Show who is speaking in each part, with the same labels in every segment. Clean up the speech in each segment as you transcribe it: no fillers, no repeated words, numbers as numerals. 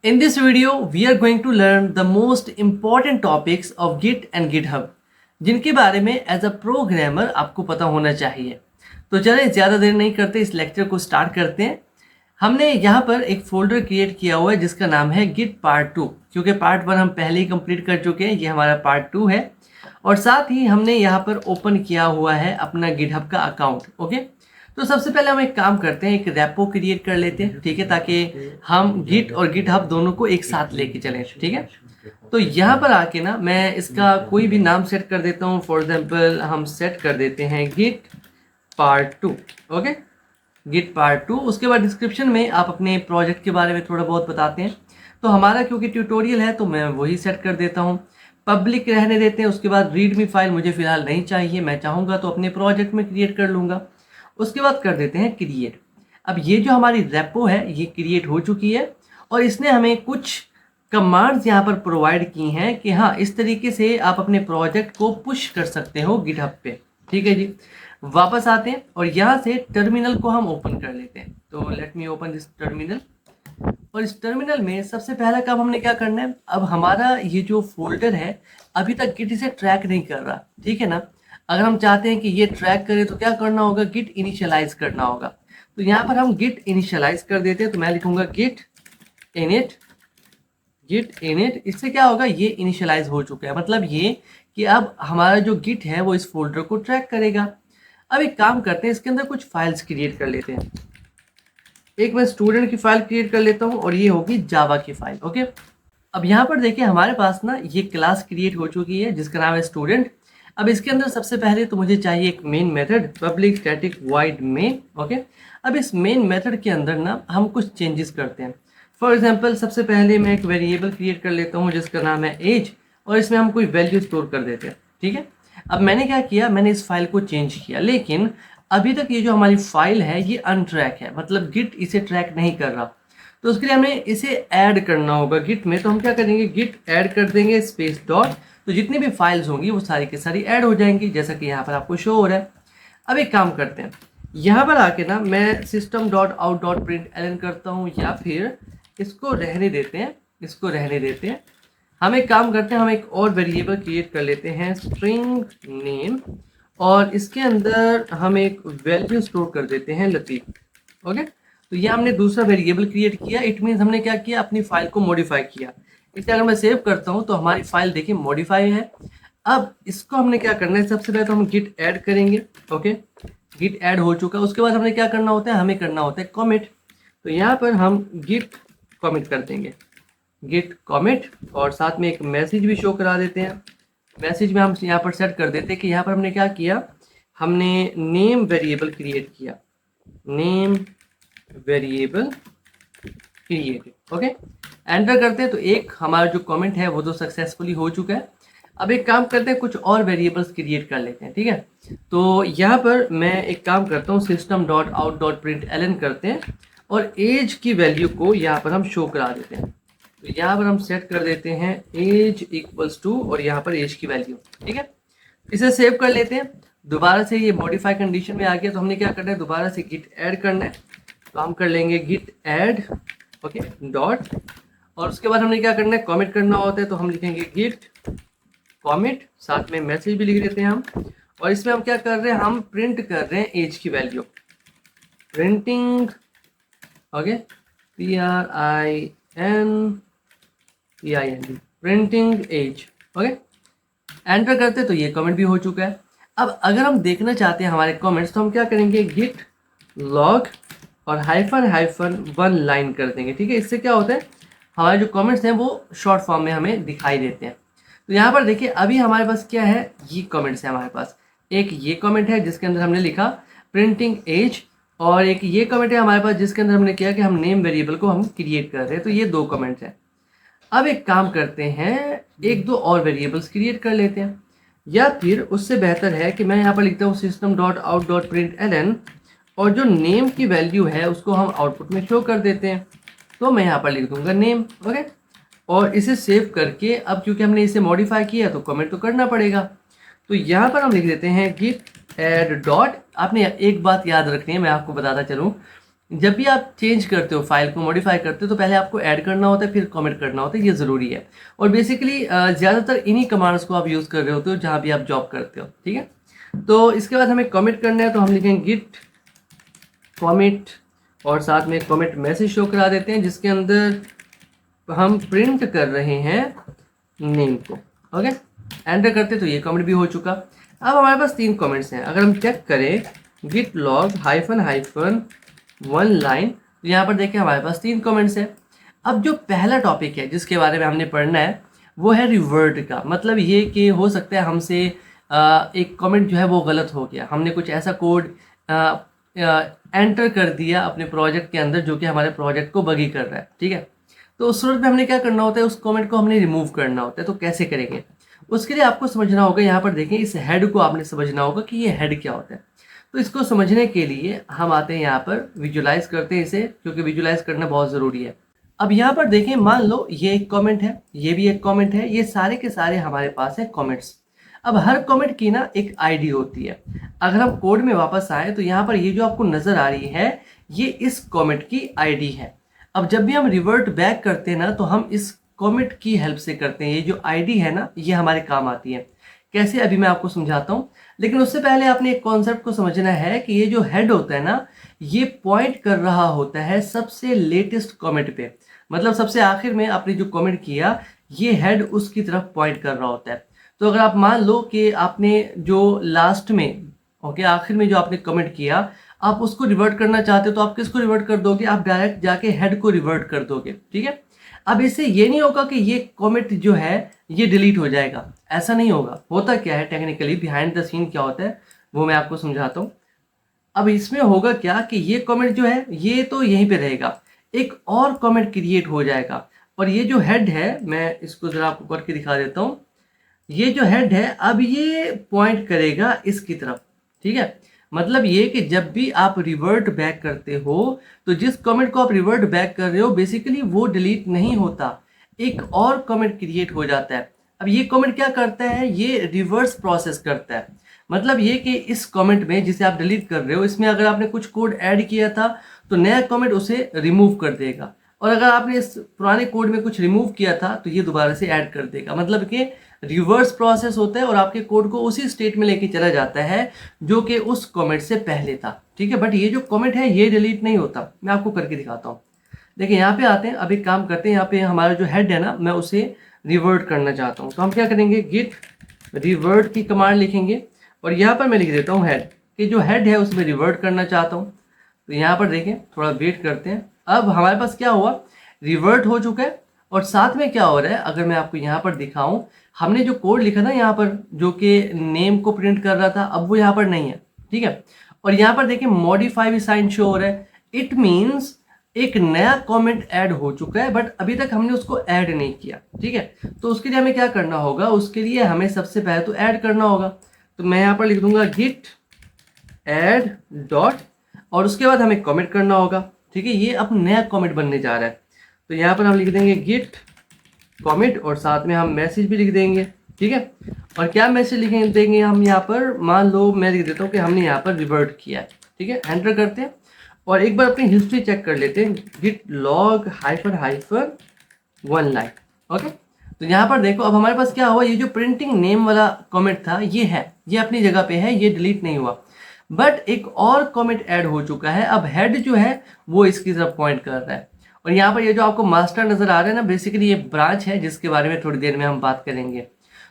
Speaker 1: In this video, we are going to learn the most important topics of Git and GitHub, जिनके बारे में as a programmer आपको पता होना चाहिए। तो चलिए ज़्यादा देर नहीं करते, इस लेक्चर को स्टार्ट करते हैं। हमने यहाँ पर एक फोल्डर क्रिएट किया हुआ है जिसका नाम है गिट पार्ट 2, क्योंकि पार्ट 1 हम पहले ही कंप्लीट कर चुके हैं। ये हमारा पार्ट 2 है और साथ ही हमने यहाँ पर ओपन किया हुआ है अपना गिटहब का अकाउंट। ओके, तो सबसे पहले हम एक काम करते हैं, एक रेपो क्रिएट कर लेते हैं, ठीक है, ताकि हम गिट और गिटहब दोनों को एक साथ लेके चलें। ठीक है, तो यहाँ पर आके ना मैं इसका कोई भी नाम सेट कर देता हूँ। फॉर एग्जांपल हम सेट कर देते हैं Git part 2। Okay, Git part 2। उसके बाद डिस्क्रिप्शन में आप अपने प्रोजेक्ट के बारे में थोड़ा बहुत बताते हैं। तो हमारा क्योंकि ट्यूटोरियल है तो मैं वही सेट कर देता हूँ, पब्लिक रहने देते हैं। उसके बाद रीडमी फाइल मुझे फिलहाल नहीं चाहिए, मैं चाहूँगा तो अपने प्रोजेक्ट में क्रिएट कर लूँगा। उसके बाद कर देते हैं क्रिएट। अब ये जो हमारी रेपो है ये क्रिएट हो चुकी है और इसने हमें कुछ कमांड्स यहाँ पर प्रोवाइड की हैं कि हाँ, इस तरीके से आप अपने प्रोजेक्ट को पुश कर सकते हो गिटहब पे। ठीक है जी, वापस आते हैं और यहाँ से टर्मिनल को हम ओपन कर लेते हैं। तो let me open this terminal. और इस टर्मिनल में सबसे पहला काम हमने क्या करना है, अब हमारा ये जो फोल्डर है अभी तक गिट इसे ट्रैक नहीं कर रहा। ठीक है ना, अगर हम चाहते हैं कि ये ट्रैक करे तो क्या करना होगा, गिट इनिशियलाइज करना होगा। तो यहाँ पर हम गिट इनिशियलाइज कर देते हैं। तो मैं लिखूंगा गिट इनिट। इससे क्या होगा, ये इनिशियलाइज हो चुका है, मतलब ये कि अब हमारा जो गिट है वो इस फोल्डर को ट्रैक करेगा। अब एक काम करते हैं, इसके अंदर कुछ फाइल्स क्रिएट कर लेते हैं। एक मैं स्टूडेंट की फाइल क्रिएट कर लेता हूँ और ये होगी जावा की फाइल। ओके, अब यहाँ पर देखिए हमारे पास ना ये क्लास क्रिएट हो चुकी है जिसका नाम है स्टूडेंट। अब इसके अंदर सबसे पहले तो मुझे चाहिए एक main method, public static void main. Okay, अब इस मेन मेथड के अंदर ना हम कुछ चेंजेस करते हैं। फॉर एग्जांपल सबसे पहले मैं एक वेरिएबल क्रिएट कर लेता हूँ जिसका नाम है एज और इसमें हम कोई वैल्यू स्टोर कर देते हैं। ठीक है, अब मैंने क्या किया, मैंने इस फाइल को चेंज किया, लेकिन अभी तक ये जो हमारी फाइल है ये अनट्रैक है, मतलब गिट इसे ट्रैक नहीं कर रहा। तो उसके लिए हमें इसे ऐड करना होगा गिट में। तो हम क्या करेंगे, गिट ऐड कर देंगे स्पेस डॉट। तो जितनी भी फाइल्स होंगी वो सारी की सारी ऐड हो जाएंगी, जैसा कि यहाँ पर आपको शो हो रहा है। अब एक काम करते हैं, यहाँ पर आके ना मैं system.out.println करता हूँ, या फिर इसको रहने देते हैं। हम एक काम करते हैं, हम एक और वेरिएबल क्रिएट कर लेते हैं स्ट्रिंग नेम और इसके अंदर हम एक वैल्यू स्टोर कर देते हैं लतीफ। ओके, तो ये हमने दूसरा वेरिएबल क्रिएट किया। इट मीन्स हमने क्या किया, अपनी फाइल को मॉडिफाई किया। इसे अगर मैं सेव करता हूँ तो हमारी फाइल देखिए मॉडिफाई है। अब इसको हमने क्या करना है, सबसे पहले तो हम गिट ऐड करेंगे। ओके, गिट ऐड हो चुका है। उसके बाद हमने क्या करना होता है, हमें करना होता है कॉमिट। तो यहाँ पर हम गिट कॉमिट कर देंगे, गिट कॉमिट, और साथ में एक मैसेज भी शो करा देते हैं। मैसेज में हम यहाँ पर सेट कर देते हैं कि यहाँ पर हमने क्या किया, हमने नेम वेरिएबल क्रिएट किया, name variable created. Okay, enter करते हैं तो एक हमारा जो कमेंट है वो तो सक्सेसफुली हो चुका है। अब एक काम करते हैं, कुछ और वेरिएबल्स क्रिएट कर लेते हैं। ठीक है, तो यहाँ पर मैं एक काम करता हूँ, system.out.println करते हैं और एज की वैल्यू को यहाँ पर हम शो करा देते हैं। तो यहाँ पर हम सेट कर देते हैं एज इक्वल्स टू और यहाँ पर एज की वैल्यू। ठीक है, इसे सेव कर लेते हैं। दोबारा से ये मॉडिफाई कंडीशन में आ गया, तो हमने क्या करना है, दोबारा से गिट ऐड करना है। तो हम कर लेंगे गिट ऐड, ओके, डॉट, और उसके बाद हमने क्या करना है, कॉमिट करना होता है। तो हम लिखेंगे गिट कॉमिट, साथ में मैसेज भी लिख देते हैं हम। और इसमें हम क्या कर रहे हैं, हम प्रिंट कर रहे हैं एज की वैल्यू, printing, okay, PRINTING, printing age. Okay, enter करते तो ये कमेंट भी हो चुका है। अब अगर हम देखना चाहते हैं हमारे कमेंट्स तो हम क्या करेंगे, गिट लॉग और -1 लाइन कर देंगे। ठीक है, इससे क्या होता है, हमारे जो कमेंट्स हैं वो शॉर्ट फॉर्म में हमें दिखाई देते हैं। तो यहाँ पर देखिए अभी हमारे पास क्या है, ये कमेंट्स है हमारे पास। एक ये कमेंट है जिसके अंदर हमने लिखा प्रिंटिंग एज, और एक ये कमेंट है हमारे पास जिसके अंदर हमने किया कि हम नेम वेरिएबल को हम क्रिएट कर रहे हैं। तो ये दो कमेंट्स हैं। अब एक काम करते हैं, एक दो और वेरिएबल्स क्रिएट कर लेते हैं, या फिर उससे बेहतर है कि मैं यहाँ पर लिखता हूँ system.out.println और जो नेम की वैल्यू है उसको हम आउटपुट में शो कर देते हैं। तो मैं यहाँ पर लिख दूंगा नेम। ओके, और इसे सेव करके, अब क्योंकि हमने इसे मॉडिफाई किया तो कमेंट तो करना पड़ेगा। तो यहाँ पर हम लिख देते हैं गिट ऐड डॉट। आपने एक बात याद रखनी है, मैं आपको बताता चलूँ, जब भी आप चेंज करते हो, फाइल को मॉडिफाई करते हो, तो पहले आपको ऐड करना होता है, फिर कमेंट करना होता है, ये ज़रूरी है। और बेसिकली ज़्यादातर इन्हीं कमांड्स को आप यूज़ कर रहे होते हो जहाँ भी आप जॉब करते हो, ठीक है। तो इसके बाद हमें कमिट करना है, तो हम लिखेंगे गिट कमिट और साथ में कमिट मैसेज शो करा देते हैं जिसके अंदर हम प्रिंट कर रहे हैं नेम को। ओके, एंटर करते तो ये कमेंट भी हो चुका। अब हमारे पास 3 कमेंट्स हैं। अगर हम चेक करें Git log hyphen one line, तो यहाँ पर देखें हमारे पास 3 कमेंट्स हैं। अब जो पहला टॉपिक है जिसके बारे में हमने पढ़ना है वो है रिवर्ट का। मतलब ये कि हो सकता है हमसे एक कमेंट जो है वो गलत हो गया, हमने कुछ ऐसा कोड एंटर कर दिया अपने प्रोजेक्ट के अंदर जो कि हमारे प्रोजेक्ट को बगी कर रहा है, ठीक है। तो उस सूरत में हमने क्या करना होता है, उस कमेंट को हमने रिमूव करना होता है। तो कैसे करेंगे, उसके लिए आपको समझना होगा, यहाँ पर देखें इस हेड को आपने समझना होगा कि ये हेड क्या होता है। तो इसको समझने के लिए हम आते हैं यहाँ पर, विजुलाइज करते हैं इसे, क्योंकि विजुलाइज करना बहुत ज़रूरी है। अब यहाँ पर देखें, मान लो ये एक कमेंट है, ये भी एक कमेंट है, ये सारे के सारे हमारे पास है कमेंट्स। अब हर कमेंट की ना एक आईडी होती है। अगर हम कोड में वापस आए तो यहाँ पर ये जो आपको नज़र आ रही है ये इस कमेंट की आईडी है। अब जब भी हम रिवर्ट बैक करते हैं ना तो हम इस कमेंट की हेल्प से करते हैं। ये जो आईडी है ना ये हमारे काम आती है। कैसे, अभी मैं आपको समझाता हूँ। लेकिन उससे पहले आपने एक कॉन्सेप्ट को समझना है कि ये जो हेड होता है ना ये पॉइंट कर रहा होता है सबसे लेटेस्ट कमेंट पे। मतलब सबसे आखिर में आपने जो कमेंट किया ये हेड उसकी तरफ पॉइंट कर रहा होता है। तो अगर आप मान लो कि आपने जो लास्ट में, ओके, आखिर में जो आपने कमेंट किया आप उसको रिवर्ट करना चाहते हो तो आप किसको रिवर्ट कर दोगे, आप डायरेक्ट जाके हेड को रिवर्ट कर दोगे, ठीक है। अब इससे ये नहीं होगा कि ये कमेंट जो है ये डिलीट हो जाएगा, ऐसा नहीं होगा। होता क्या है टेक्निकली, बिहाइंड द सीन क्या होता है वो मैं आपको समझाता हूँ। अब इसमें होगा क्या कि ये कमेंट जो है ये तो यहीं पे रहेगा, एक और कमेंट क्रिएट हो जाएगा और ये जो हेड है मैं इसको जरा आपको करके दिखा देता हूँ। ये जो हेड है अब ये पॉइंट करेगा इसकी तरफ, ठीक है। मतलब ये कि जब भी आप रिवर्ट बैक करते हो तो जिस कमेंट को आप रिवर्ट बैक कर रहे हो बेसिकली वो डिलीट नहीं होता, एक और कमेंट क्रिएट हो जाता है। अब ये कमेंट क्या करता है, ये रिवर्स प्रोसेस करता है। मतलब ये कि इस कमेंट में जिसे आप डिलीट कर रहे हो इसमें अगर आपने कुछ कोड ऐड किया था तो नया कमेंट उसे रिमूव कर देगा, और अगर आपने इस पुराने कोड में कुछ रिमूव किया था तो ये दोबारा से ऐड कर देगा। मतलब कि रिवर्स प्रोसेस होता है और आपके कोड को उसी स्टेट में लेके चला जाता है जो कि उस कमेंट से पहले था, ठीक है। बट ये जो कमेंट है ये डिलीट नहीं होता, मैं आपको करके दिखाता हूँ। देखिए यहाँ पे आते हैं, अब एक काम करते हैं, यहाँ पे हमारा जो हेड है ना मैं उसे रिवर्ट करना चाहता हूँ। तो हम क्या करेंगे, गिट रिवर्ट की कमांड लिखेंगे और यहाँ पर मैं लिख देता हूँ हेड, कि जो हेड है उसमें रिवर्ट करना चाहता हूँ। तो यहाँ पर देखें, थोड़ा वेट करते हैं। अब हमारे पास क्या हुआ, रिवर्ट हो चुका है और साथ में क्या हो रहा है, अगर मैं आपको यहाँ पर दिखाऊं, हमने जो कोड लिखा ना यहाँ पर जो कि नेम को प्रिंट कर रहा था अब वो यहाँ पर नहीं है, ठीक है। और यहाँ पर देखिए मॉडिफाई भी साइन शो हो रहा है। इट मीन्स एक नया कमेंट ऐड हो चुका है बट अभी तक हमने उसको ऐड नहीं किया, ठीक है। तो उसके लिए हमें क्या करना होगा, उसके लिए हमें सबसे पहले तो ऐड करना होगा। तो मैं यहाँ पर लिख दूंगा गिट ऐड डॉट और उसके बाद हमें कमेंट करना होगा, ठीक है। ये अब नया कमेंट बनने जा रहा है। तो यहाँ पर हम लिख देंगे गिट कमेंट और साथ में हम मैसेज भी लिख देंगे, ठीक है। और क्या मैसेज लिखेंगे देंगे हम यहाँ पर, मान लो मैं लिख देता हूँ कि हमने यहाँ पर रिवर्ट किया है, ठीक है। एंटर करते हैं और एक बार अपनी हिस्ट्री चेक कर लेते हैं, Git log hyphen one line, okay. तो यहाँ पर देखो अब हमारे पास क्या हुआ, ये जो प्रिंटिंग नेम वाला कमेंट था ये है, ये अपनी जगह पे है, ये डिलीट नहीं हुआ। बट एक और कमेंट ऐड हो चुका है, अब हेड जो है वो इसकी तरफ पॉइंट कर रहा है। और यहाँ पर ये जो आपको मास्टर नज़र आ रहा है ना, बेसिकली ये ब्रांच है जिसके बारे में थोड़ी देर में हम बात करेंगे।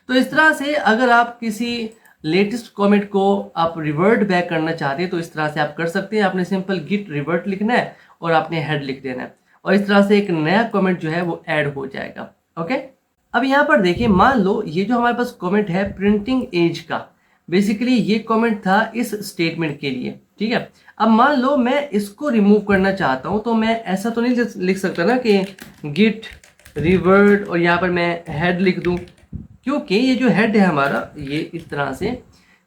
Speaker 1: तो इस तरह से अगर आप किसी लेटेस्ट कमेंट को आप रिवर्ट बैक करना चाहते हैं तो इस तरह से आप कर सकते हैं। आपने सिंपल गिट रिवर्ट लिखना है और आपने हेड लिख देना है और इस तरह से एक नया कमेंट जो है वो ऐड हो जाएगा, ओके। अब यहाँ पर देखिए, मान लो ये जो हमारे पास कमेंट है प्रिंटिंग एज का, बेसिकली ये कमेंट था इस स्टेटमेंट के लिए, ठीक है। अब मान लो मैं इसको रिमूव करना चाहता हूँ तो मैं ऐसा तो नहीं लिख सकता ना कि गिट रिवर्ट और यहाँ पर मैं हेड लिख दूँ, क्योंकि ये जो हेड है हमारा ये इस तरह से,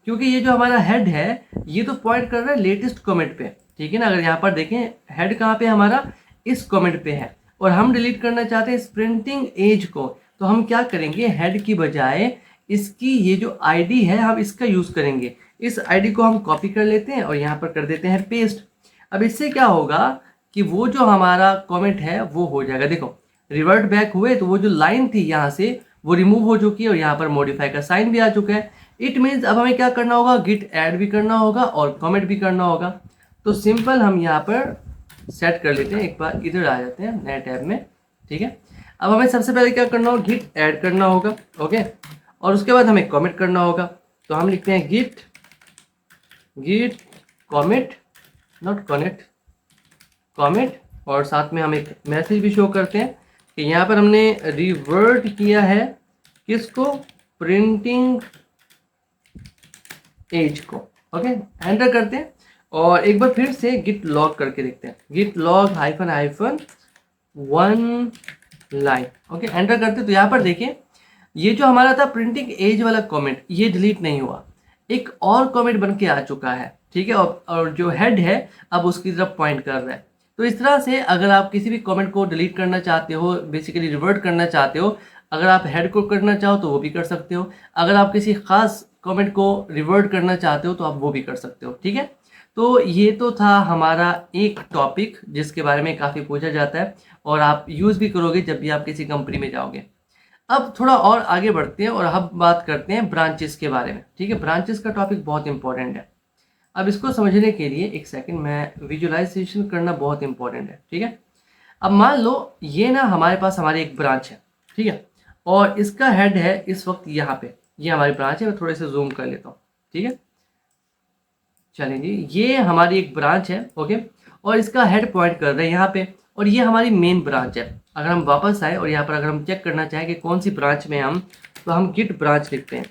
Speaker 1: क्योंकि ये जो हमारा हेड है ये तो पॉइंट कर रहा है लेटेस्ट कमेंट पे, ठीक है ना। अगर यहाँ पर देखें हेड कहाँ पे हमारा, इस कमेंट पे है और हम डिलीट करना चाहते हैं इस प्रिंटिंग एज को, तो हम क्या करेंगे, हेड की बजाय इसकी ये जो आईडी है हम इसका यूज़ करेंगे। इस आईडी को हम कॉपी कर लेते हैं और यहाँ पर कर देते हैं पेस्ट। अब इससे क्या होगा कि वो जो हमारा कमेंट है वो हो जाएगा। देखो रिवर्ट बैक हुए तो वो जो लाइन थी यहाँ से वो रिमूव हो चुकी है और यहाँ पर मॉडिफाई का साइन भी आ चुका है। इट मीन्स अब हमें क्या करना होगा, गिट ऐड भी करना होगा और कमेंट भी करना होगा। तो सिंपल हम यहाँ पर सेट कर लेते हैं, एक बार इधर आ जाते हैं नए टैब में, ठीक है। अब हमें सबसे पहले क्या करना होगा, गिट ऐड करना होगा, ओके। और उसके बाद हमें कमेंट करना होगा। तो हम लिखते हैं Git comment, not connect, comment. और साथ में हम एक मैसेज भी शो करते हैं कि यहाँ पर हमने रिवर्ट किया है किसको, प्रिंटिंग एज को, ओके। एंटर करते हैं और एक बार फिर से गिट लॉग करके देखते हैं, Git log hyphen 1 line, okay. Enter करते हैं तो यहाँ पर देखिए ये जो हमारा था प्रिंटिंग एज वाला कमेंट ये डिलीट नहीं हुआ, एक और कमेंट बन के आ चुका है, ठीक है। और जो हेड है अब उसकी तरफ पॉइंट कर रहा है। तो इस तरह से अगर आप किसी भी कमेंट को डिलीट करना चाहते हो, बेसिकली रिवर्ट करना चाहते हो, अगर आप हेड को करना चाहो तो वो भी कर सकते हो, अगर आप किसी खास कमेंट को रिवर्ट करना चाहते हो तो आप वो भी कर सकते हो, ठीक है। तो ये तो था हमारा एक टॉपिक जिसके बारे में काफ़ी पूछा जाता है और आप यूज़ भी करोगे जब भी आप किसी कंपनी में जाओगे। अब थोड़ा और आगे बढ़ते हैं और हम बात करते हैं ब्रांचेस के बारे में, ठीक है। ब्रांचेस का टॉपिक बहुत इंपॉर्टेंट है। अब इसको समझने के लिए एक सेकंड, मैं विजुअलाइजेशन करना बहुत इंपॉर्टेंट है, ठीक है। अब मान लो ये ना हमारे पास हमारी एक ब्रांच है, ठीक है, और इसका हेड है इस वक्त यहाँ पे, ये हमारी ब्रांच है। मैं थोड़े से जूम कर लेता हूँ, ठीक है। चलें जी, ये हमारी एक ब्रांच है, ओके, और इसका हेड पॉइंट कर रहा है यहाँ पे और ये हमारी मेन ब्रांच है। अगर हम वापस आए और यहाँ पर अगर हम चेक करना चाहें कि कौन सी ब्रांच में हम, तो हम गिट ब्रांच लिखते हैं,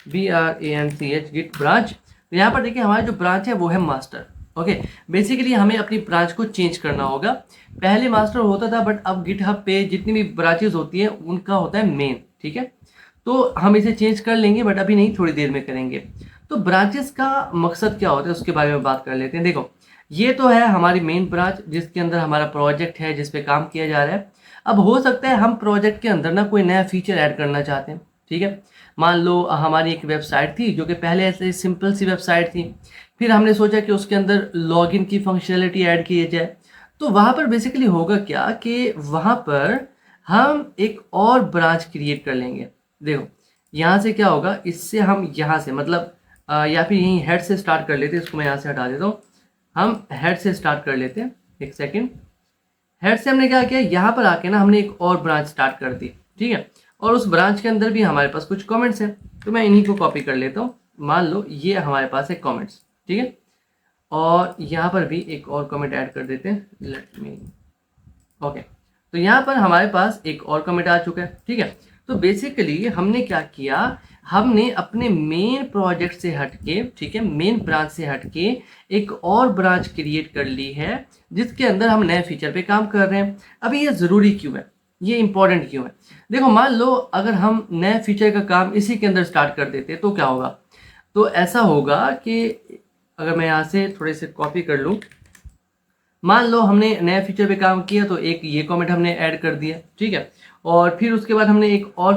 Speaker 1: BRANCH, गिट ब्रांच। तो यहाँ पर देखिए हमारी जो ब्रांच है वो है मास्टर, ओके। बेसिकली हमें अपनी ब्रांच को चेंज करना होगा। पहले मास्टर होता था बट अब गिटहब पे जितनी भी ब्रांचेस होती हैं उनका होता है मेन, ठीक है। तो हम इसे चेंज कर लेंगे बट अभी नहीं, थोड़ी देर में करेंगे। तो ब्रांचेस का मकसद क्या होता है उसके बारे में बात कर लेते हैं। देखो ये तो है हमारी मेन ब्रांच जिसके अंदर हमारा प्रोजेक्ट है जिस पे काम किया जा रहा है। अब हो सकता है हम प्रोजेक्ट के अंदर ना कोई नया फीचर ऐड करना चाहते हैं, ठीक है। मान लो हमारी एक वेबसाइट थी जो कि पहले ऐसे सिंपल सी वेबसाइट थी, फिर हमने सोचा कि उसके अंदर लॉगिन की फंक्शनैलिटी ऐड की जाए। तो वहाँ पर बेसिकली होगा क्या कि वहाँ पर हम एक और ब्रांच क्रिएट कर लेंगे। देखो यहाँ से क्या होगा, इससे हम यहाँ से मतलब या फिर यहीं हेड से स्टार्ट कर लेते हैं। इसको मैं यहाँ से हटा देता हूँ, हम हेड से स्टार्ट कर लेते हैं। एक सेकेंड, हेड से हमने क्या किया, यहाँ पर आके ना हमने एक और ब्रांच स्टार्ट कर दी, ठीक है। और उस ब्रांच के अंदर भी हमारे पास कुछ कमेंट्स हैं, तो मैं इन्हीं को कॉपी कर लेता हूँ। मान लो ये हमारे पास है कमेंट्स, ठीक है। और यहाँ पर भी एक और कमेंट ऐड कर देते हैं, लेट मी, ओके। तो यहाँ पर हमारे पास एक और कमेंट आ चुका है, ठीक है। तो बेसिकली हमने क्या किया, हमने अपने मेन प्रोजेक्ट से हटके, ठीक है, मेन ब्रांच से हटके एक और ब्रांच क्रिएट कर ली है जिसके अंदर हम नए फीचर पे काम कर रहे हैं। अभी ये ज़रूरी क्यों है, ये इंपॉर्टेंट क्यों है? देखो मान लो अगर हम नए फीचर का काम इसी के अंदर स्टार्ट कर देते तो क्या होगा, तो ऐसा होगा कि अगर मैं यहाँ से थोड़े से कॉपी कर लूँ, मान लो हमने नए फीचर पे काम किया तो एक ये कमेंट हमने ऐड कर दिया, ठीक है। और फिर उसके बाद हमने एक और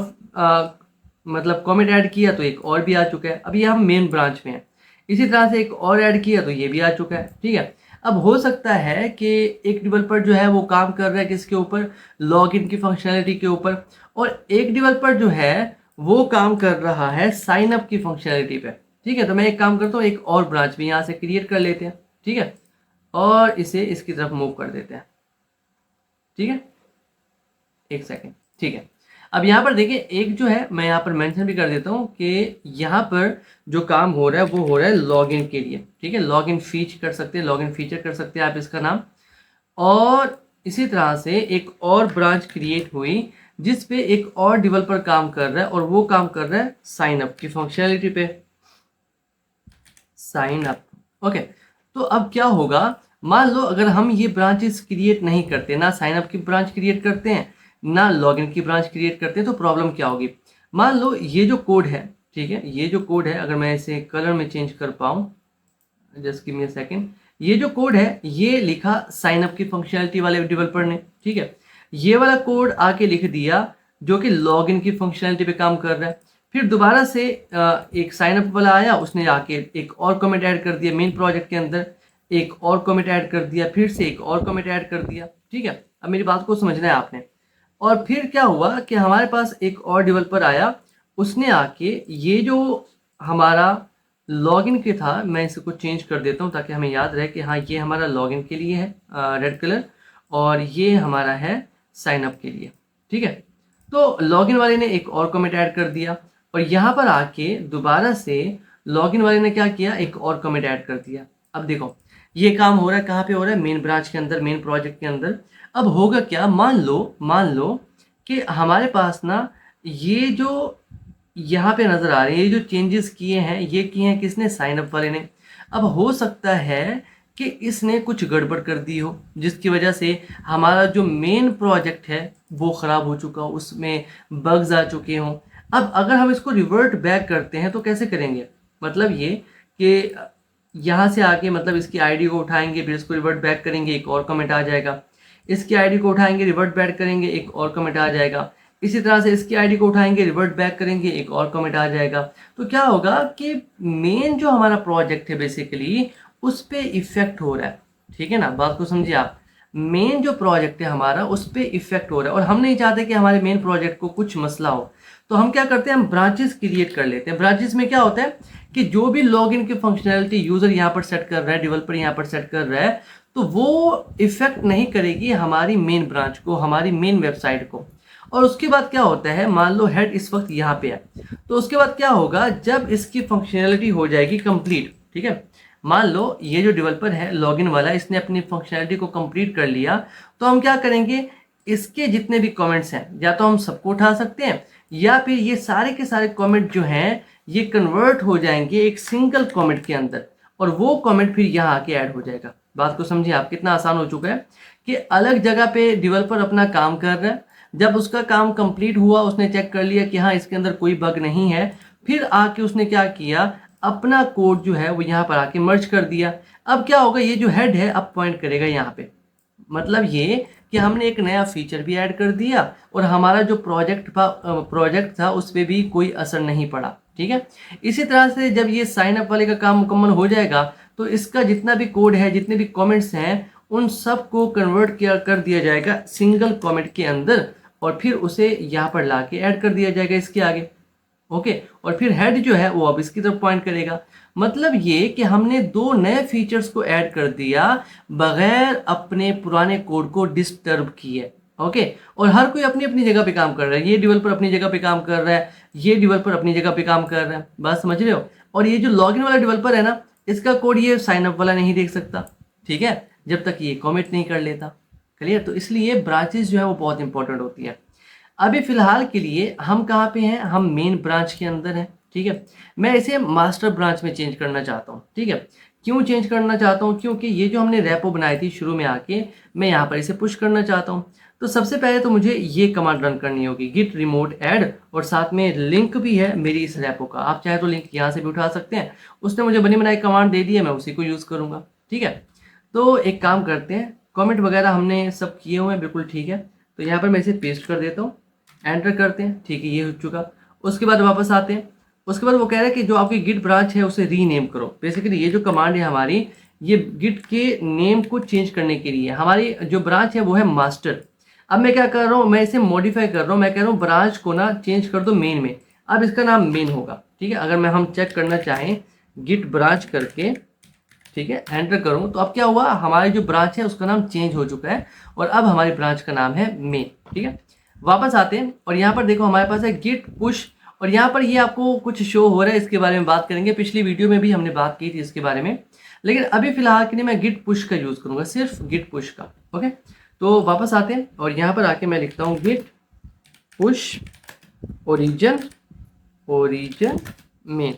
Speaker 1: मतलब कमेंट ऐड किया तो एक और भी आ चुका है। अब ये हम मेन ब्रांच में हैं। इसी तरह से एक और ऐड किया तो ये भी आ चुका है, ठीक है। अब हो सकता है कि एक डेवलपर जो है वो काम कर रहा है किसके ऊपर, लॉगिन की फंक्शनैलिटी के ऊपर, और एक डेवलपर जो है वो काम कर रहा है साइन अप की फंक्शनैलिटी पे, ठीक है। तो मैं एक काम करता हूँ, एक और ब्रांच भी यहाँ से क्रिएट कर लेते हैं, ठीक है, और इसे इसकी तरफ मूव कर देते हैं, ठीक है। एक सेकेंड, ठीक है। अब यहाँ पर देखिए एक जो है मैं यहाँ पर मेंशन भी कर देता हूँ कि यहाँ पर जो काम हो रहा है वो हो रहा है लॉगिन के लिए, ठीक है। लॉगिन फीच कर सकते हैं, लॉगिन फीचर कर सकते हैं आप इसका नाम। और इसी तरह से एक और ब्रांच क्रिएट हुई जिस पे एक और डेवलपर काम कर रहा है और वो काम कर रहा है साइन अप की फंक्शनैलिटी पे, साइन अप, ओके। तो अब क्या होगा, मान लो अगर हम ये ब्रांचेस क्रिएट नहीं करते, ना साइन अप की ब्रांच क्रिएट करते हैं ना लॉगिन की ब्रांच क्रिएट करते हैं, तो प्रॉब्लम क्या होगी। मान लो ये जो कोड है, ठीक है, ये जो कोड है अगर मैं इसे कलर में चेंज कर पाऊँ, just give me a second, ये जो कोड है ये लिखा साइन अप की फंक्शनैलिटी वाले डेवलपर ने, ठीक है। ये वाला कोड आके लिख दिया जो कि लॉगिन की फंक्शनैलिटी पे काम कर रहा है। फिर दोबारा से एक साइन अप वाला आया, उसने आके एक और कमेंट ऐड कर दिया मेन प्रोजेक्ट के अंदर, एक और कमिट ऐड कर दिया, फिर से एक और कमिट ऐड कर दिया। ठीक है, अब मेरी बात को समझना है आपने। और फिर क्या हुआ कि हमारे पास एक और डेवलपर आया, उसने आके ये जो हमारा लॉगिन के था, मैं इसको चेंज कर देता हूँ ताकि हमें याद रहे कि हाँ ये हमारा लॉगिन के लिए है रेड कलर, और ये हमारा है साइन अप के लिए। ठीक है, तो लॉगिन वाले ने एक और कमेंट ऐड कर दिया, और यहाँ पर आके दोबारा से लॉगिन वाले ने क्या किया, एक और कमेंट ऐड कर दिया। अब देखो ये काम हो रहा है कहाँ पे हो रहा है, मेन ब्रांच के अंदर, मेन प्रोजेक्ट के अंदर। अब होगा क्या, मान लो कि हमारे पास ना ये जो यहाँ पे नजर आ रहे हैं, ये जो चेंजेस किए हैं, ये किए हैं किसने, साइन अप वाले ने। अब हो सकता है कि इसने कुछ गड़बड़ कर दी हो, जिसकी वजह से हमारा जो मेन प्रोजेक्ट है वो ख़राब हो चुका हो, उसमें बग्स आ चुके हों। अब अगर हम इसको रिवर्ट बैक करते हैं तो कैसे करेंगे, मतलब ये कि यहाँ से आके मतलब इसकी आईडी को उठाएंगे, फिर इसको रिवर्ट बैक करेंगे, एक और कमेंट आ जाएगा। इसकी आईडी को उठाएंगे, रिवर्ट बैक करेंगे, एक और कमेंट आ जाएगा। इसी तरह से इसकी आईडी को उठाएंगे, रिवर्ट बैक करेंगे, एक और कमेंट आ जाएगा। तो क्या होगा कि मेन जो हमारा प्रोजेक्ट है बेसिकली उस पर इफेक्ट हो रहा है। ठीक है ना, बात को समझिए आप। मेन जो प्रोजेक्ट है हमारा उस पर इफेक्ट हो रहा है, और हम नहीं चाहते कि हमारे मेन प्रोजेक्ट को कुछ मसला हो। तो हम क्या करते हैं, हम ब्रांचेस क्रिएट कर लेते हैं। ब्रांचेस में क्या होता है कि जो भी लॉगिन की फंक्शनैलिटी यूजर यहाँ पर सेट कर रहा है, डेवलपर यहाँ पर सेट कर रहा है, तो वो इफेक्ट नहीं करेगी हमारी मेन ब्रांच को, हमारी मेन वेबसाइट को। और उसके बाद क्या होता है, मान लो हेड इस वक्त यहाँ पे है, तो उसके बाद क्या होगा, जब इसकी फंक्शनैलिटी हो जाएगी कंप्लीट, ठीक है, मान लो ये जो डेवलपर है लॉगिन वाला, इसने अपनी फंक्शनैलिटी को कंप्लीट कर लिया, तो हम क्या करेंगे, इसके जितने भी कमेंट्स हैं या तो हम सबको उठा सकते हैं, या फिर ये सारे के सारे कमेंट जो हैं ये कन्वर्ट हो जाएंगे एक सिंगल कमेंट के अंदर, और वो कमेंट फिर यहाँ आके ऐड हो जाएगा। बात को समझिए आप, कितना आसान हो चुका है कि अलग जगह पे डेवलपर अपना काम कर रहा है, जब उसका काम कंप्लीट हुआ, उसने चेक कर लिया कि हाँ इसके अंदर कोई बग नहीं है, फिर आके उसने क्या किया, अपना कोड जो है वो यहाँ पर आके मर्ज कर दिया। अब क्या होगा, ये जो हेड है अब पॉइंट करेगा यहाँ पे, मतलब ये कि हमने एक नया फीचर भी ऐड कर दिया, और हमारा जो प्रोजेक्ट था उस पर भी कोई असर नहीं पड़ा। ठीक है, इसी तरह से जब ये साइन अप वाले का काम मुकम्मल हो जाएगा, तो इसका जितना भी कोड है, जितने भी कमेंट्स हैं, उन सब को कन्वर्ट किया कर दिया जाएगा सिंगल कमेंट के अंदर, और फिर उसे यहाँ पर ला के ऐड कर दिया जाएगा इसके आगे। ओके, और फिर हेड जो है वो अब इसकी तरफ पॉइंट करेगा। मतलब ये कि हमने दो नए फीचर्स को ऐड कर दिया बगैर अपने पुराने कोड को डिस्टर्ब किए। ओके, और हर कोई अपनी अपनी जगह पे काम कर रहा है, ये डेवलपर अपनी जगह पे काम कर रहा है, ये डेवलपर अपनी जगह पे काम कर रहा है, बात समझ रहे हो। और ये जो लॉगिन वाला डेवलपर है ना, इसका कोड ये साइन अप वाला नहीं देख सकता, ठीक है, जब तक ये कमिट नहीं कर लेता। क्लियर, तो इसलिए ब्रांचेस जो है वो बहुत इंपॉर्टेंट होती है। अभी फिलहाल के लिए हम कहाँ पे हैं, हम मेन ब्रांच के अंदर हैं। ठीक है, मैं इसे मास्टर ब्रांच में चेंज करना चाहता हूँ। ठीक है, क्यों चेंज करना चाहता हूँ, क्योंकि ये जो हमने रेपो बनाई थी शुरू में आके, मैं यहाँ पर इसे पुश करना चाहता हूँ। तो सबसे पहले तो मुझे ये कमांड रन करनी होगी, गिट रिमोट ऐड, और साथ में लिंक भी है मेरी इस रेपो का, आप चाहे तो लिंक यहाँ से भी उठा सकते हैं। उसने मुझे बनी बनाई कमांड दे दी है, मैं उसी को यूज़ करूँगा। ठीक है, तो एक काम करते हैं, कमेंट वगैरह हमने सब किए हुए हैं, बिल्कुल ठीक है। तो यहाँ पर मैं इसे पेस्ट कर देता हूँ, एंटर करते हैं, ठीक है, ये हो चुका। उसके बाद वापस आते हैं, उसके बाद वो कह रहा है कि जो आपकी गिट ब्रांच है उसे रीनेम करो। बेसिकली ये जो कमांड है हमारी, ये गिट के नेम को चेंज करने के लिए, हमारी जो ब्रांच है वो है मास्टर। अब मैं क्या कर रहा हूँ, मैं इसे मॉडिफाई कर रहा हूँ, मैं कह रहा हूँ ब्रांच को ना चेंज कर दो मेन में, अब इसका नाम मेन होगा। ठीक है, अगर मैं हम चेक करना चाहें गिट ब्रांच करके, ठीक है, एंटर करूँ, तो अब क्या हुआ, हमारी जो ब्रांच है उसका नाम चेंज हो चुका है, और अब हमारी ब्रांच का नाम है मेन। ठीक है, वापस आते हैं, और यहाँ पर देखो हमारे पास है गिट पुश, और यहाँ पर ये आपको कुछ शो हो रहा है, इसके बारे में बात करेंगे। पिछली वीडियो में भी हमने बात की थी इसके बारे में, लेकिन अभी फिलहाल के लिए मैं गिट पुश का यूज़ करूँगा, सिर्फ गिट पुश का। ओके, तो वापस आते हैं, और यहाँ पर आके मैं लिखता हूँ गिट पुश ओरिजिन मेन।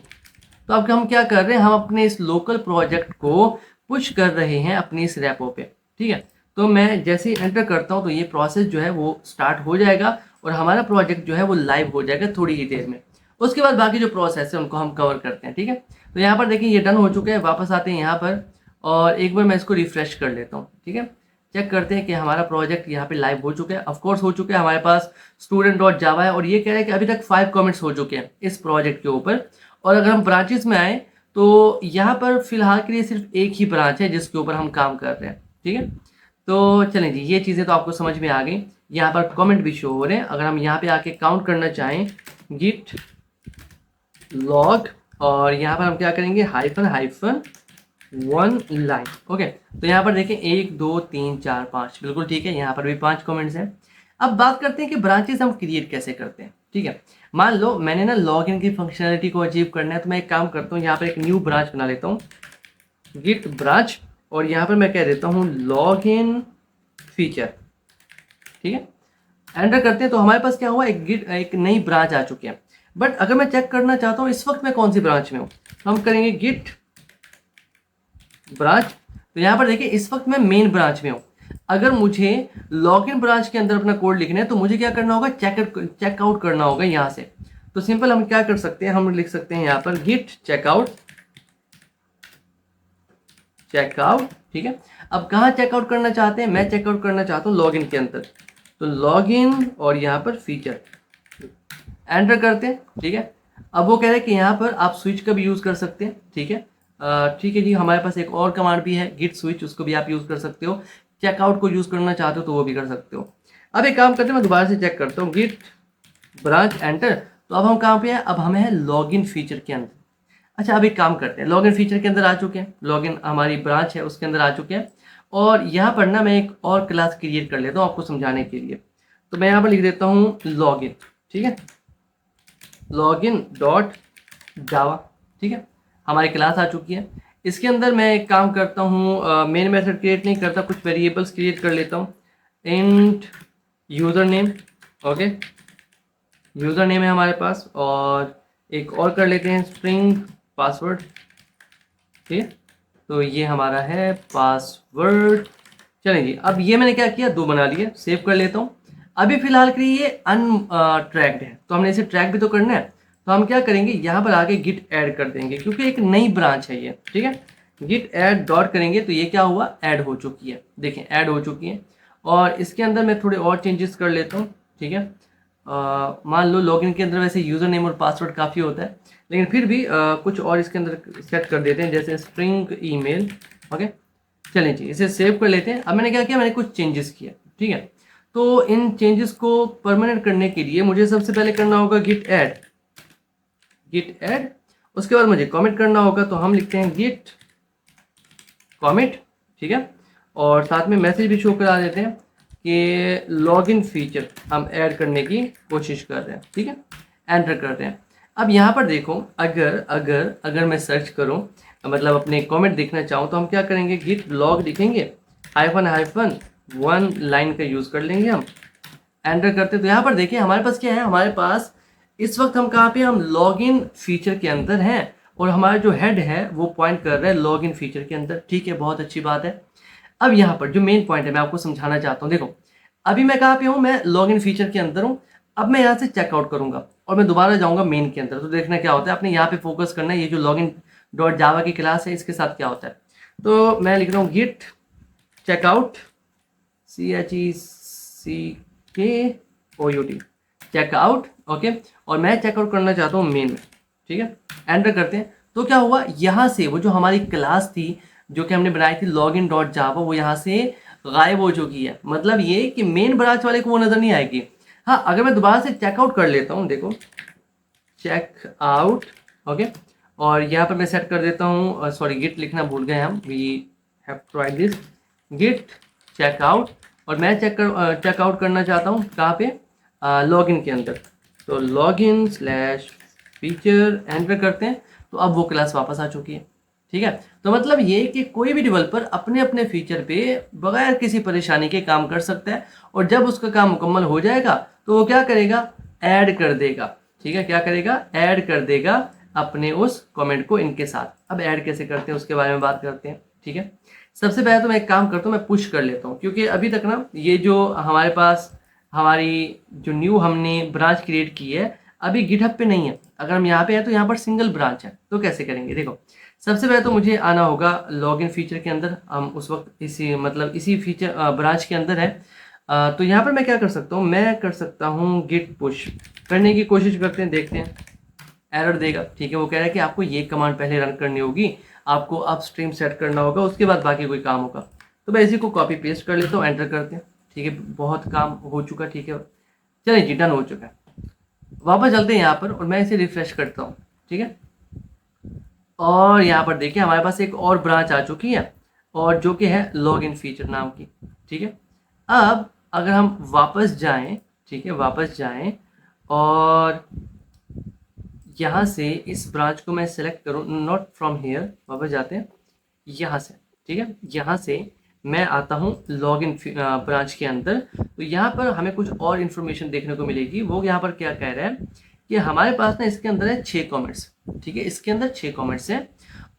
Speaker 1: तो अब हम क्या कर रहे हैं, हम अपने इस लोकल प्रोजेक्ट को पुश कर रहे हैं अपनी इस रेपो पे। ठीक है, तो मैं जैसे ही एंटर करता हूँ तो ये प्रोसेस जो है वो स्टार्ट हो जाएगा, और हमारा प्रोजेक्ट जो है वो लाइव हो जाएगा थोड़ी ही देर में। उसके बाद बाकी जो प्रोसेस है उनको हम कवर करते हैं। ठीक है, तो यहाँ पर देखिए ये डन हो चुके हैं। वापस आते हैं यहाँ पर, और एक बार मैं इसको रिफ्रेश कर लेता हूँ। ठीक है, चेक करते हैं कि हमारा प्रोजेक्ट यहाँ पे लाइव हो चुका है। ऑफकोर्स हो चुका है, हमारे पास student.java है, और ये कह रहा है कि अभी तक 5 कमेंट्स हो चुके हैं इस प्रोजेक्ट के ऊपर। और अगर हम ब्रांचेस में आए तो यहाँ पर फिलहाल के लिए सिर्फ एक ही ब्रांच है जिसके ऊपर हम काम कर रहे हैं, ठीक है। तो चलें जी, ये चीज़ें तो आपको समझ में आ गई। यहाँ पर कमेंट भी शो हो रहे हैं। अगर हम यहाँ पे आके काउंट करना चाहें गिट लॉग, और यहाँ पर हम क्या करेंगे हाइफन हाइफन 1 लाइन। ओके, तो यहाँ पर देखें 1 2 3 4 5, बिल्कुल ठीक है। यहाँ पर भी 5 कमेंट्स हैं। अब बात करते हैं कि ब्रांचेस हम क्रिएट कैसे करते हैं, ठीक है। मान लो मैंने ना लॉग इन की फंक्शनलिटी को अचीव करना है, तो मैं एक काम करता हूँ, यहाँ पर एक न्यू ब्रांच बना लेता हूँ, गिट ब्रांच, और यहाँ पर मैं कह देता हूँ लॉग इन फीचर, ठीक है। एंटर करते हैं तो हमारे पास क्या हुआ, एक नई ब्रांच आ चुकी है। बट अगर मैं चेक करना चाहता हूँ इस वक्त मैं कौन सी ब्रांच में हूँ, तो हम करेंगे गिट ब्रांच। तो यहाँ पर देखिए इस वक्त मैं मेन ब्रांच में हूँ। अगर मुझे लॉगिन ब्रांच के अंदर अपना कोड लिखना है तो मुझे क्या करना होगा, चेकआउट करना होगा यहाँ से। तो सिंपल हम क्या कर सकते हैं, हम लिख सकते हैं यहाँ पर गिट चेकआउट, ठीक है। अब कहाँ चेकआउट करना चाहते हैं, मैं चेकआउट करना चाहता हूँ लॉगिन के अंदर, तो लॉगिन और यहाँ पर फीचर एंटर करते हैं, ठीक है। अब वो कह रहे हैं कि यहाँ पर आप स्विच का भी यूज़ कर सकते हैं, ठीक है। ठीक है जी, हमारे पास एक और कमांड भी है गिट स्विच, उसको भी आप यूज़ कर सकते हो। चेकआउट को यूज़ करना चाहते हो तो वो भी कर सकते हो। अब एक काम करते हैं, मैं दोबारा से चेक करता हूँ, गिट ब्रांच एंटर। तो अब हम कहाँ पे हैं, अब हमें है लॉगिन फीचर के अंदर। अच्छा, अब एक काम करते हैं, लॉगिन फीचर के अंदर आ चुके हैं, लॉगिन हमारी ब्रांच है उसके अंदर आ चुके हैं। और यहाँ पर ना मैं एक और क्लास क्रिएट कर लेता हूँ आपको समझाने के लिए। तो मैं यहाँ पर लिख देता हूँ लॉगिन, ठीक है, लॉगिन डॉट जावा, ठीक है। हमारी क्लास आ चुकी है। इसके अंदर मैं एक काम करता हूँ, मेन मेथड क्रिएट नहीं करता, कुछ वेरिएबल्स क्रिएट कर लेता हूँ। Int user name, okay, user name है हमारे पास, और एक और कर लेते हैं स्ट्रिंग पासवर्ड, ठीक है। तो ये हमारा है पासवर्ड। चलिए जी, अब ये मैंने क्या किया, 2 बना लिए, सेव कर लेता हूँ। अभी फिलहाल के लिए ये अनट्रैक्ड है, तो हमने इसे ट्रैक भी तो करना है। तो हम क्या करेंगे, यहाँ पर आके गिट ऐड कर देंगे, क्योंकि एक नई ब्रांच है ये, ठीक है। गिट ऐड डॉट करेंगे तो ये क्या हुआ, ऐड हो चुकी है, देखें ऐड हो चुकी है। और इसके अंदर मैं थोड़े और चेंजेस कर लेता हूँ, ठीक है। मान लो लॉगिन के अंदर वैसे यूज़र नेम और पासवर्ड काफ़ी होता है, लेकिन फिर भी कुछ और इसके अंदर सेट कर देते हैं, जैसे स्ट्रिंग ईमेल, ओके। चलें जी, इसे सेव कर लेते हैं। अब मैंने क्या किया, मैंने कुछ चेंजेस किया, ठीक है। तो इन चेंजेस को परमानेंट करने के लिए मुझे सबसे पहले करना होगा गिट ऐड, उसके बाद मुझे कमेंट करना होगा। तो हम लिखते हैं गिट कमिट, ठीक है। और साथ में मैसेज भी शो करा देते हैं कि लॉगिन फीचर हम ऐड करने की कोशिश कर रहे हैं, ठीक है। एंटर कर रहे हैं। अब यहाँ पर देखो, अगर मैं सर्च करूँ, मतलब अपने कमेंट देखना चाहूँ, तो हम क्या करेंगे, गिट लॉग लिखेंगे, हाइफन हाइफन 1 लाइन का यूज़ कर लेंगे हम। एंटर करते तो यहाँ पर देखिए हमारे पास क्या है, हमारे पास इस वक्त हम कहाँ पे, हम लॉगिन फीचर के अंदर हैं, और हमारा जो हेड है वो पॉइंट कर रहा है लॉगिन फीचर के अंदर, ठीक है। बहुत अच्छी बात है। अब यहाँ पर जो मेन पॉइंट है मैं आपको समझाना चाहता हूँ, देखो अभी मैं कहाँ पे हूँ, मैं लॉगिन फीचर के अंदर हूँ। अब मैं यहाँ से चेकआउट करूँगा और मैं दोबारा जाऊँगा मेन के अंदर, तो देखना क्या होता है, आपने यहाँ पे फोकस करना है, ये जो लॉगिन डॉट जावा की क्लास है इसके साथ क्या होता है। तो मैं लिख रहा हूँ Git checkout, CHECKOUT, checkout, okay. और मैं चेकआउट करना चाहता हूँ मेन में, ठीक है। एंटर करते हैं तो क्या हुआ, यहाँ से वो जो हमारी क्लास थी जो कि हमने बनाई थी लॉगिन डॉट जावा, वो यहाँ से गायब हो चुकी है। मतलब ये कि मेन ब्रांच वाले को वो नज़र नहीं आएगी। हाँ, अगर मैं दोबारा से चेकआउट कर लेता हूँ, देखो चेकआउट, ओके। और यहाँ पर मैं सेट कर देता हूँ, सॉरी गिट लिखना भूल गए हम, we have tried this, Git checkout. और मैं चेकआउट करना चाहता हूँ कहाँ पे, लॉगिन के अंदर। तो लॉगिन स्लैश फीचर एंटर करते हैं, तो अब वो क्लास वापस आ चुकी है, ठीक है। तो मतलब ये कि कोई भी डेवलपर अपने अपने फीचर पे बगैर किसी परेशानी के काम कर सकता है, और जब उसका काम मुकम्मल हो जाएगा तो वो क्या करेगा, ऐड कर देगा, ठीक है। क्या करेगा, ऐड कर देगा अपने उस कमेंट को इनके साथ। अब ऐड कैसे करते हैं उसके बारे में बात करते हैं, ठीक है। सबसे पहले तो मैं एक काम करता हूँ, मैं पुश कर लेता हूँ, क्योंकि अभी तक ना ये जो हमारे पास हमारी जो न्यू हमने ब्रांच क्रिएट की है अभी गिटहब पे नहीं है। अगर हम यहाँ पे हैं तो यहाँ पर सिंगल ब्रांच है, तो कैसे करेंगे, देखो सबसे पहले तो मुझे आना होगा लॉगिन फीचर के अंदर। हम उस वक्त इसी फीचर ब्रांच के अंदर है। तो यहाँ पर मैं क्या कर सकता हूँ, मैं कर सकता हूँ गिट पुश, करने की कोशिश करते हैं, देखते हैं। एरर देगा। ठीक है, वो कह रहा है कि आपको ये कमांड पहले रन करनी होगी, आपको अपस्ट्रीम सेट करना होगा, उसके बाद बाकी कोई काम होगा। तो मैं इसी को कॉपी पेस्ट कर लेता हूँ, एंटर करते हैं। ठीक है, बहुत काम हो चुका। ठीक है, चलिए जी, डन हो चुका है। वापस चलते हैं यहाँ पर और मैं इसे रिफ्रेश करता हूँ। ठीक है, और यहाँ पर देखिए हमारे पास एक और ब्रांच आ चुकी है, और जो कि है लॉग इन फीचर नाम की। ठीक है, अब अगर हम वापस जाएं, ठीक है वापस जाएं, और यहाँ से इस ब्रांच को मैं सेलेक्ट करूँ, नॉट फ्रॉम हेयर, वापस जाते हैं यहाँ से। ठीक है, यहाँ से मैं आता हूँ लॉग इन ब्रांच के अंदर। तो यहाँ पर हमें कुछ और इन्फॉर्मेशन देखने को मिलेगी। वो यहाँ पर क्या कह रहा है कि हमारे पास ना इसके अंदर है 6 कमेंट्स। ठीक है, इसके अंदर 6 कमेंट्स हैं,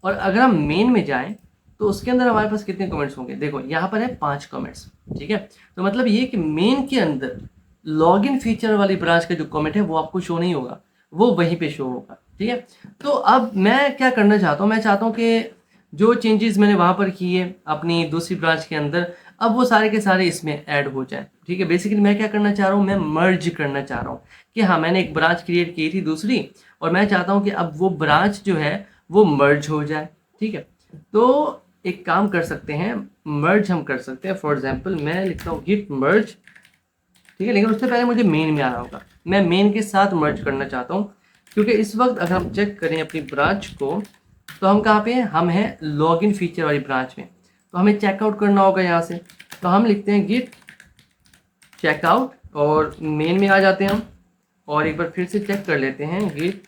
Speaker 1: और अगर हम मेन में जाएं तो उसके अंदर हमारे पास कितने कमेंट्स होंगे, देखो यहाँ पर है 5 कमेंट्स। ठीक है, तो मतलब ये कि मेन के अंदर लॉग इन फीचर वाली ब्रांच का जो कमेंट है वो आपको शो नहीं होगा, वो वहीं पे शो होगा। ठीक है, तो अब मैं क्या करना चाहता हूँ, मैं चाहता हूँ कि जो चेंजेस मैंने वहाँ पर किए अपनी दूसरी ब्रांच के अंदर, अब वो सारे के सारे इसमें ऐड हो जाए। ठीक है, बेसिकली मैं क्या करना चाह रहा हूँ, मैं मर्ज करना चाह रहा हूँ कि हाँ मैंने एक ब्रांच क्रिएट की थी दूसरी, और मैं चाहता हूँ कि अब वो ब्रांच जो है वो मर्ज हो जाए। ठीक है, तो एक काम कर सकते हैं, मर्ज हम कर सकते हैं। फॉर एग्जाम्पल मैं लिखता हूँ गिट मर्ज। ठीक है, लेकिन उससे पहले मुझे मेन में आना होगा। मैं मेन के साथ मर्ज करना चाहता हूँ, क्योंकि इस वक्त अगर हम चेक करें अपनी ब्रांच को, तो हम कहाँ पे हैं, हम हैं लॉग इन फीचर वाली ब्रांच में। तो हमें चेकआउट करना होगा यहाँ से, तो हम लिखते हैं गिट चेकआउट, और मेन में आ जाते हैं हम, और एक बार फिर से चेक कर लेते हैं Git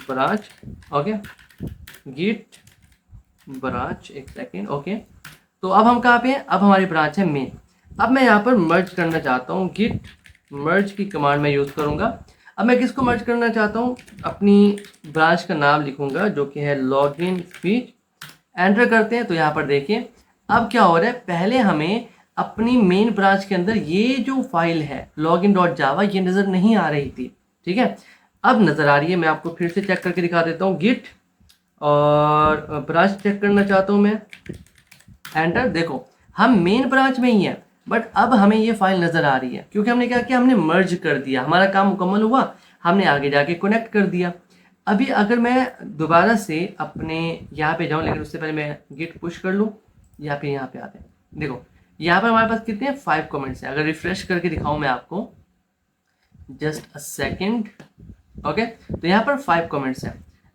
Speaker 1: branch. Okay, Git branch, एक सेकेंड। ओके, तो अब हम कहाँ पे हैं, अब हमारी ब्रांच है मेन। अब मैं यहाँ पर मर्ज करना चाहता हूँ, गिट मर्ज की कमांड मैं यूज़ करूँगा। अब मैं किसको मर्ज करना चाहता हूँ, अपनी ब्रांच का नाम लिखूँगा जो कि है लॉग इन फीच। एंटर करते हैं, तो यहाँ पर देखिए अब क्या हो रहा है, पहले हमें अपनी मेन ब्रांच के अंदर ये जो फाइल है login.java ये नज़र नहीं आ रही थी। ठीक है, अब नज़र आ रही है। मैं आपको फिर से चेक करके दिखा देता हूँ, गिट और ब्रांच चेक करना चाहता हूँ मैं, एंटर। देखो हम मेन ब्रांच में ही है, बट अब हमें ये फाइल नज़र आ रही है, क्योंकि हमने क्या किया, हमने मर्ज कर दिया, हमारा काम मुकम्मल हुआ, हमने आगे जाके कनेक्ट कर दिया। अभी अगर मैं दोबारा से अपने यहाँ पे जाऊँ, लेकिन उससे पहले मैं गिट पुश कर लूँ, या फिर यहाँ पे आते हैं। देखो यहाँ पर हमारे पास कितने हैं, 5 कमेंट्स हैं। अगर रिफ्रेश करके दिखाऊँ मैं आपको, जस्ट अ सेकेंड। ओके, तो यहाँ पर 5 कमेंट्स हैं।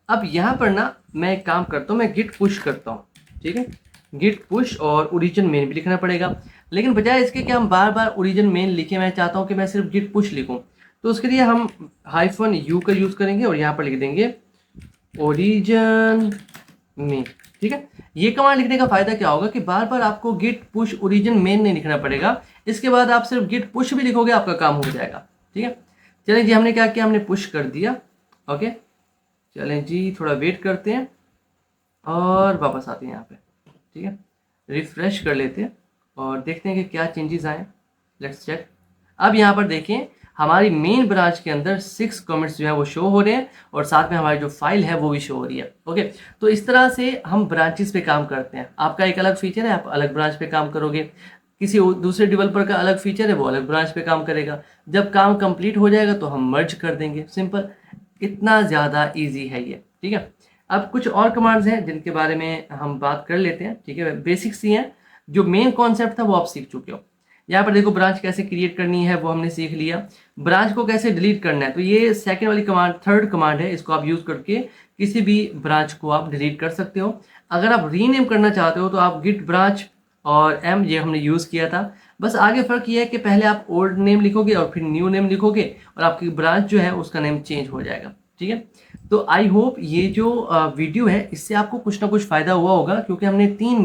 Speaker 1: अब यहाँ पर ना मैं एक काम करता हूँ, मैं गिट पुश करता हूँ। ठीक है, गिट पुश, और ओरिजिन मेन भी लिखना पड़ेगा, लेकिन बजाय इसके कि हम बार बार ओरिजिन मेन लिखें, मैं चाहता हूँ कि मैं सिर्फ गिट पुश लिखूँ। तो उसके लिए हम -u का यूज़ करेंगे, और यहाँ पर लिख देंगे ओरिजिन मेन। ठीक है, ये कमांड लिखने का फायदा क्या होगा कि बार बार आपको गिट पुश ओरिजिन मेन नहीं लिखना पड़ेगा, इसके बाद आप सिर्फ गिट पुश भी लिखोगे, आपका काम हो जाएगा। ठीक है, चलें जी, हमने क्या किया, हमने पुश कर दिया। ओके, चलें जी, थोड़ा वेट करते हैं और वापस आते हैं यहाँ पे। ठीक है, रिफ्रेश कर लेते हैं और देखते हैं कि क्या चेंजेस आए। Let's check. अब यहाँ पर देखें हमारी मेन ब्रांच के अंदर 6 कमेंट्स जो है वो शो हो रहे हैं, और साथ में हमारी जो फाइल है वो भी शो हो रही है। ओके, तो इस तरह से हम ब्रांचेस पे काम करते हैं। आपका एक अलग फीचर है, आप अलग ब्रांच पे काम करोगे, किसी दूसरे डेवलपर का अलग फीचर है, वो अलग ब्रांच पे काम करेगा। जब काम कंप्लीट हो जाएगा तो हम मर्ज कर देंगे, सिंपल। इतना ज़्यादा ईजी है ये। ठीक है, अब कुछ और कमांड्स हैं जिनके बारे में हम बात कर लेते हैं। ठीक है, बेसिक्स ही हैं, जो मेन कॉन्सेप्ट था वो आप सीख चुके हो। यहाँ पर देखो ब्रांच कैसे क्रिएट करनी है वो हमने सीख लिया, ब्रांच को कैसे डिलीट करना है, तो ये सेकंड वाली कमांड, थर्ड कमांड है, इसको आप यूज़ करके किसी भी ब्रांच को आप डिलीट कर सकते हो। अगर आप रीनेम करना चाहते हो तो आप गिट ब्रांच और एम, ये हमने यूज़ किया था। बस आगे फ़र्क ये है कि पहले आप ओल्ड नेम लिखोगे और फिर न्यू नेम लिखोगे, और आपकी ब्रांच जो है उसका नेम चेंज हो जाएगा। ठीक है, तो आई होप ये जो वीडियो है इससे आपको कुछ ना कुछ फ़ायदा हुआ होगा, क्योंकि हमने 3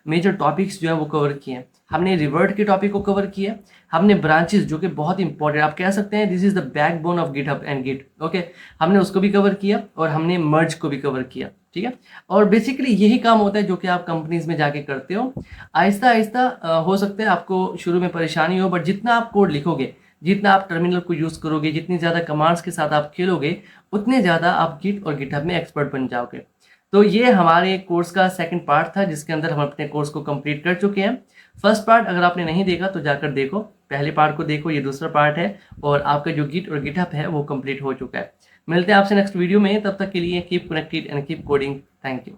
Speaker 1: मेजर टॉपिक्स जो है वो कवर किए हैं। हमने रिवर्ट के टॉपिक को कवर किया, हमने ब्रांचेस जो कि बहुत इंपॉर्टेंट, आप कह सकते हैं this is the backbone of GitHub and Git. Okay, हमने उसको भी कवर किया, और हमने मर्ज को भी कवर किया। ठीक है, और बेसिकली यही काम होता है जो कि आप कंपनीज में जाके करते हो। आहिस्ता आहिस्ता हो सकता है आपको शुरू में परेशानी हो, बट जितना आप कोड लिखोगे, जितना आप टर्मिनल को यूज़ करोगे, जितनी ज़्यादा कमांड्स के साथ आप खेलोगे, उतने ज़्यादा आप गिट और गिटहब में एक्सपर्ट बन जाओगे। तो ये हमारे कोर्स का सेकंड पार्ट था, जिसके अंदर हम अपने कोर्स को कंप्लीट कर चुके हैं। फर्स्ट पार्ट अगर आपने नहीं देखा तो जाकर देखो, पहले पार्ट को देखो, ये दूसरा पार्ट है, और आपका जो गिट और गिटहब है वो कंप्लीट हो चुका है। मिलते हैं आपसे नेक्स्ट वीडियो में, तब तक के लिए keep connected and keep coding. Thank you.